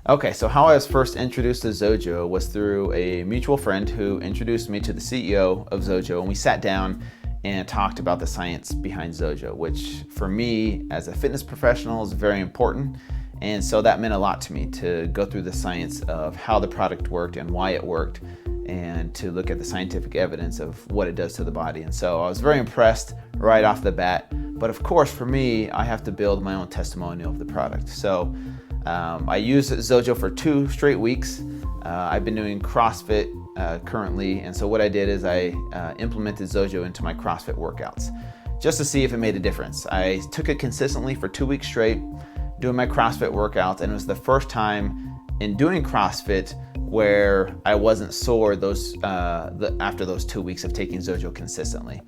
Okay, so how I was first introduced to XOJO was through a mutual friend who introduced me to the CEO of XOJO, and we sat down and talked about the science behind XOJO, which for me as a fitness professional is very important. And so that meant a lot to me to go through the science of how the product worked and why it worked, and to look at the scientific evidence of what it does to the body. And so I was very impressed right off the bat. But of course, for me, I have to build my own testimonial of the product. So I used XOJO for 2 straight weeks. I've been doing CrossFit currently, and so what I did is I implemented XOJO into my CrossFit workouts just to see if it made a difference. I took it consistently for 2 weeks straight, doing my CrossFit workouts, and it was the first time in doing CrossFit where I wasn't sore after those 2 weeks of taking XOJO consistently.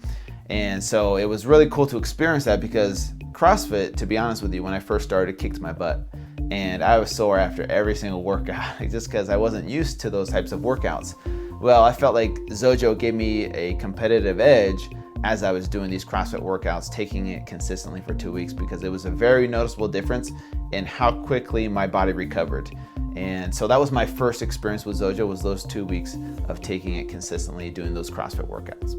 And so it was really cool to experience that, because CrossFit, to be honest with you, when I first started, kicked my butt. And I was sore after every single workout just because I wasn't used to those types of workouts. Well, I felt like XOJO gave me a competitive edge as I was doing these CrossFit workouts, taking it consistently for 2 weeks, because it was a very noticeable difference in how quickly my body recovered. And so that was my first experience with XOJO, was those 2 weeks of taking it consistently, doing those CrossFit workouts.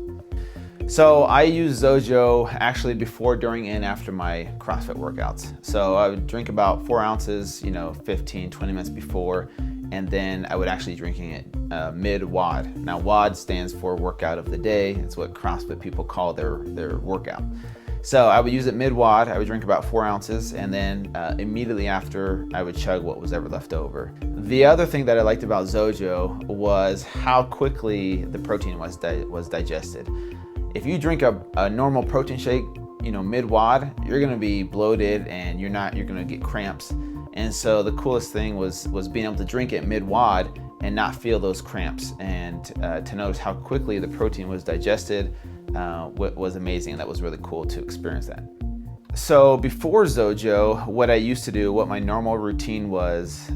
So I use XOJO actually before, during, and after my CrossFit workouts. So I would drink about 4 ounces, 15, 20 minutes before, and then I would actually drinking it mid-WOD. Now WOD stands for workout of the day. It's what CrossFit people call their workout. So I would use it mid-WOD. I would drink about 4 ounces, and then immediately after I would chug what was ever left over. The other thing that I liked about XOJO was how quickly the protein was digested. If you drink a normal protein shake, mid-WOD, you're gonna be bloated and you're gonna get cramps. And so the coolest thing was being able to drink it mid-WOD and not feel those cramps, and to notice how quickly the protein was digested was amazing. That was really cool to experience that. So before XOJO, what I used to do, what my normal routine was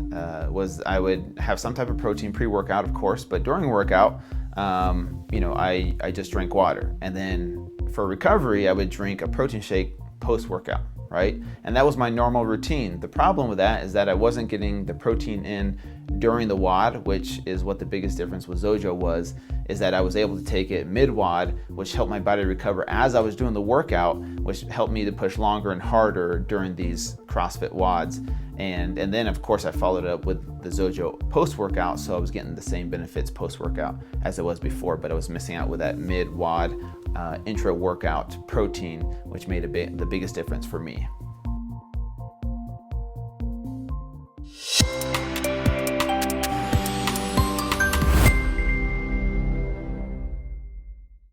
I would have some type of protein pre-workout, of course, but during workout, I just drank water. And then for recovery, I would drink a protein shake post-workout, right? And that was my normal routine. The problem with that is that I wasn't getting the protein in during the WOD, which is what the biggest difference with XOJO is that I was able to take it mid-WOD, which helped my body recover as I was doing the workout, which helped me to push longer and harder during these CrossFit WODs. And then of course I followed up with the XOJO post-workout, so I was getting the same benefits post-workout as I was before, but I was missing out with that mid-WOD intra-workout protein, which made the biggest difference for me.